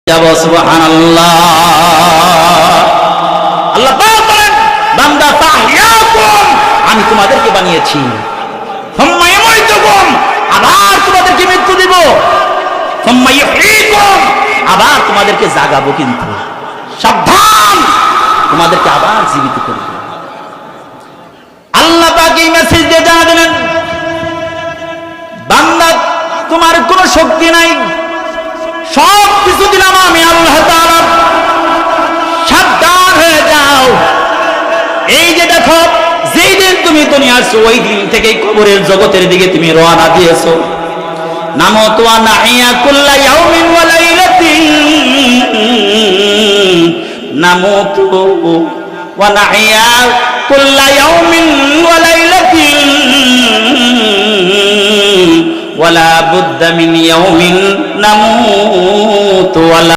সুবহানাল্লাহ। আল্লাহ পাক বলেন, বান্দা তাহইয়াকুম, আমি তোমাদেরকে বানিয়েছি, সুম্মা ইউমীতুকুম, আবার তোমাদেরকে মৃত্যু দিব, সুম্মা ইউহয়িকুম, আবার তোমাদেরকে জাগাবো, কিন্তু সাবধান, তোমাদেরকে আবার জীবিত করব। আল্লাহ পাক এই মেসেজ দিয়ে জানা দিলেন, বান্দা তোমার কোনো শক্তি নাই, সব কিছু দিলাম আমি আল্লাহ তাআলা, সাবধান হয়ে যাও। এই যে দেখো, যেই দিন তুমি দুনিয়া আসছো, ওই দিন থেকে কবরের জগতের দিকে তুমি রওনা দিয়েছো। নামতু ওয়া নাহিয়া কুল্লা ইয়াউমিন ওয়া লাইলাতিন, নামতু ওয়া নাহিয়া কুল্লা ইয়াউমিন ওয়া লাইলাতিন, ওয়ালা বুদ্দা মিন ইয়াউমিন নামুতু ওয়ালা